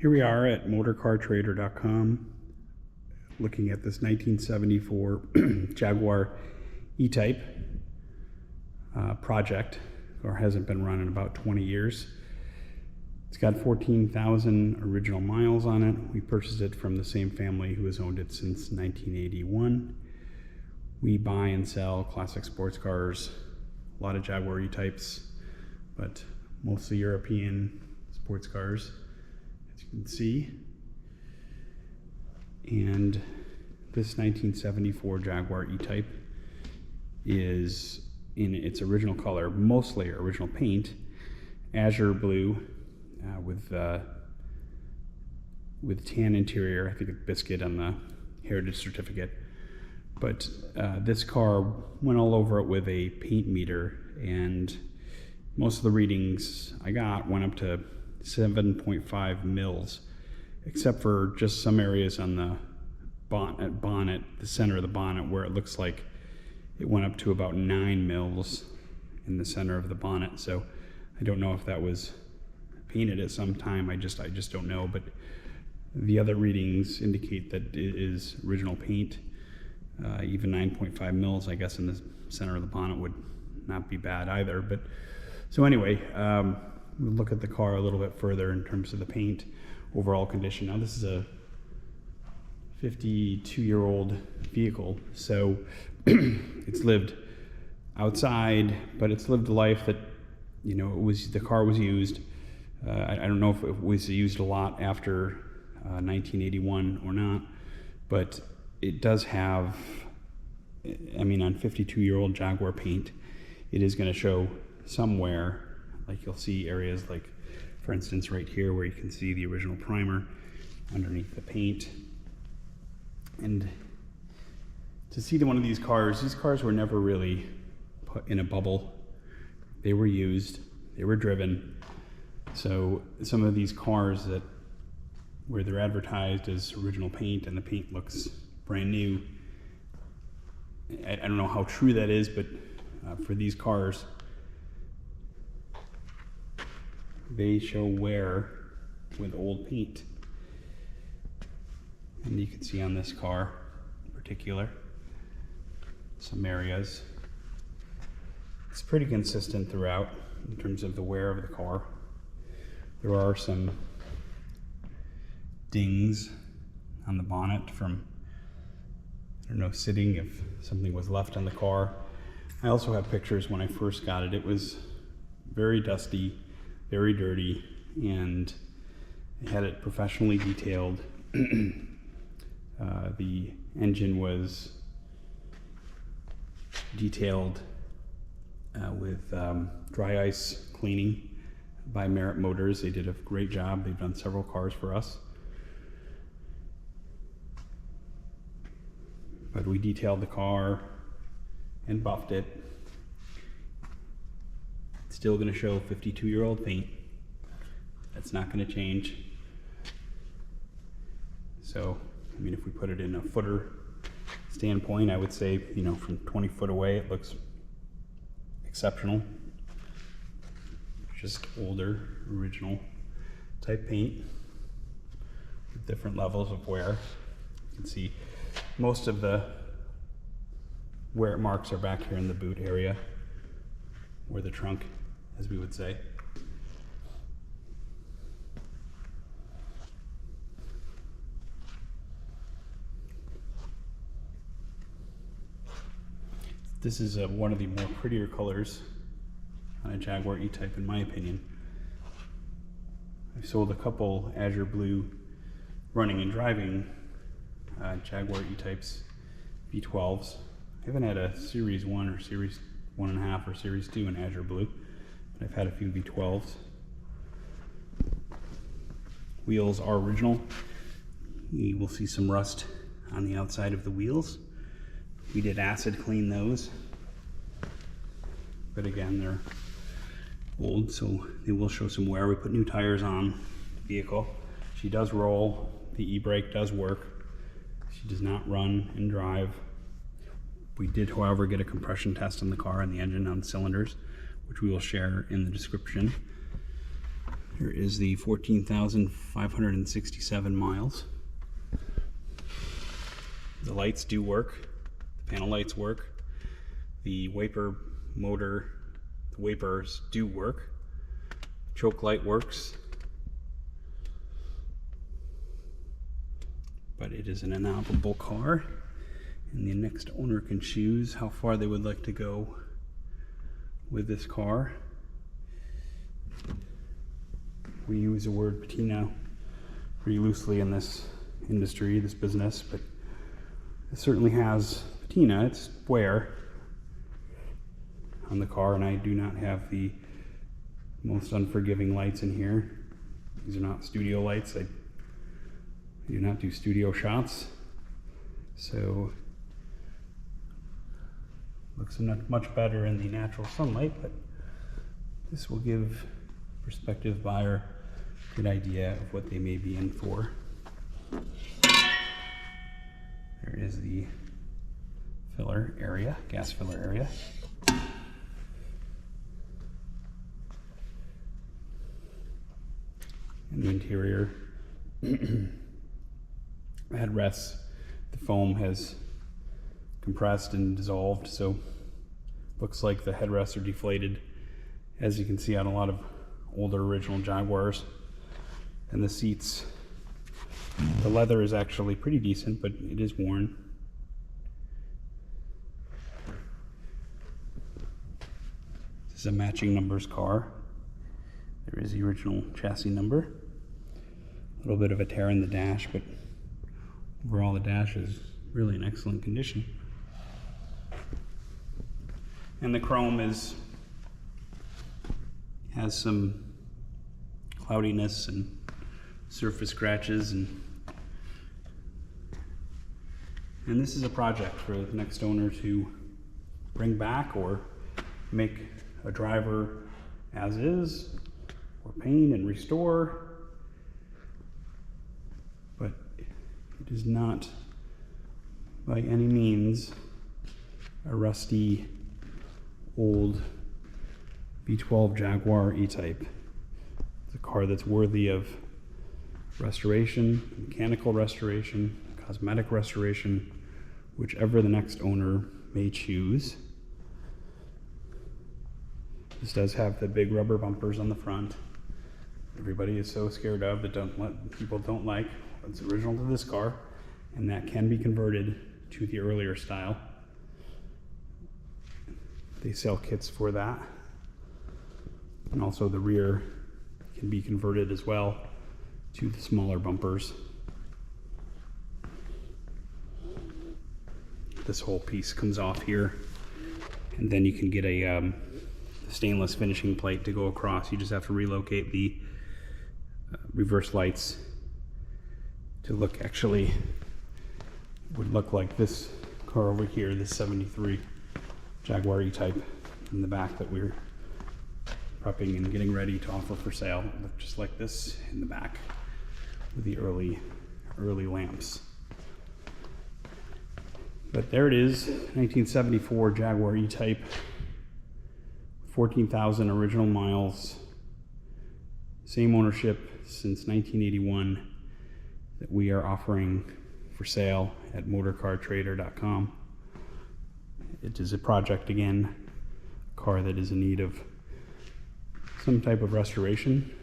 Here we are at motorcartrader.com looking at this 1974 Jaguar E-type project, or hasn't been run in about 20 years. It's got 14,000 original miles on it. We purchased it from the same family who has owned it since 1981. We buy and sell classic sports cars, a lot of Jaguar E-types, but mostly European sports cars, as you can see. And this 1974 Jaguar E-type is in its original color, mostly original paint, azure blue with tan interior. I think it's biscuit on the heritage certificate. But this car went all over it with a paint meter, and most of the readings I got went up to 7.5 mils, except for just some areas on the bonnet, the center of the bonnet, where it looks like it went up to about 9 mils in the center of the bonnet. So I don't know if that was painted at some time. I just don't know. But the other readings indicate that it is original paint. Even 9.5 mils, I guess, in the center of the bonnet would not be bad either. But so anyway, we'll look at the car a little bit further in terms of the paint, overall condition. Now this is a 52-year-old vehicle, so it's lived outside, but it's lived a life that, you know, the car was used. I don't know if it was used a lot after 1981 or not, but it does have, I mean, on 52-year-old Jaguar paint, it is going to show somewhere, like you'll see areas like, for instance, right here where you can see the original primer underneath the paint. And to see one of these cars were never really put in a bubble. They were used, they were driven. So some of these cars that where they're advertised as original paint and the paint looks brand new, I don't know how true that is, but for these cars, they show wear with old paint. And you can see on this car in particular, some areas. It's pretty consistent throughout in terms of the wear of the car. There are some dings on the bonnet from, I don't know, sitting, if something was left on the car. I also have pictures when I first got it. It was very dusty, very dirty, and I had it professionally detailed. The engine was detailed with dry ice cleaning by Merit Motors. They did a great job. They've done several cars for us. But we detailed the car and buffed it. It's still going to show 52-year-old paint. That's not going to change. So, I mean, if we put it in a footer standpoint, I would say, you know, from 20 foot away, it looks exceptional. Just older, original type paint with different levels of wear. You can see most of the wear marks are back here in the boot area, or the trunk, as we would say. This is one of the more prettier colors on a Jaguar E-type, in my opinion. I've sold a couple azure blue running and driving Jaguar E-types V12s. I haven't had a Series 1 or Series 1.5 or Series 2 in azure blue, but I've had a few V12s. Wheels are original. You will see some rust on the outside of the wheels. We did acid clean those, but again, they're old, so they will show some wear. We put new tires on the vehicle. She does roll. The e-brake does work. She does not run and drive. We did, however, get a compression test on the car and the engine on cylinders, which we will share in the description. Here is the 14,567 miles. The lights do work. The panel lights work. The wiper motor, the wipers do work. Choke light works. But it is an inoperable car, and the next owner can choose how far they would like to go with this car. We use the word patina pretty loosely in this industry, this business, but it certainly has patina. It's wear on the car, and I do not have the most unforgiving lights in here. These are not studio lights. I do not do studio shots, so looks much better in the natural sunlight, but this will give prospective buyer a good idea of what they may be in for. There is the filler area, gas filler area. And the interior headrests, the foam has compressed and dissolved, so looks like the headrests are deflated, as you can see on a lot of older original Jaguars. And the seats, the leather is actually pretty decent, but it is worn. This is a matching numbers car. There is the original chassis number. A little bit of a tear in the dash, but overall the dash is really in excellent condition. And the chrome has some cloudiness and surface scratches, and this is a project for the next owner to bring back or make a driver as is, or paint and restore. But it is not by any means a rusty old V12 Jaguar E-type. It's a car that's worthy of restoration, mechanical restoration, cosmetic restoration, whichever the next owner may choose. This does have the big rubber bumpers on the front. Everybody is so scared of that people don't like. It's original to this car, and that can be converted to the earlier style. They sell kits for that. And also the rear can be converted as well to the smaller bumpers. This whole piece comes off here, and then you can get a stainless finishing plate to go across. You just have to relocate the reverse lights to look, actually would look like this car over here, this 73 Jaguar E-type in the back that we're prepping and getting ready to offer for sale. It looked just like this in the back with the early lamps. But there it is, 1974 Jaguar E-type, 14,000 original miles, same ownership since 1981, that we are offering for sale at motorcartrader.com. It is a project, again, a car that is in need of some type of restoration.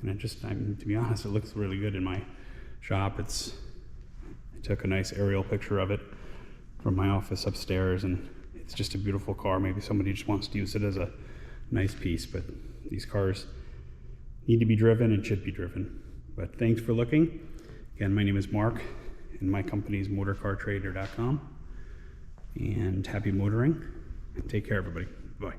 And to be honest, it looks really good in my shop. I took a nice aerial picture of it from my office upstairs, and it's just a beautiful car. Maybe somebody just wants to use it as a nice piece, but these cars need to be driven and should be driven. But thanks for looking. Again, my name is Mark, and my company is motorcartrader.com. And happy motoring, and take care, everybody. Bye.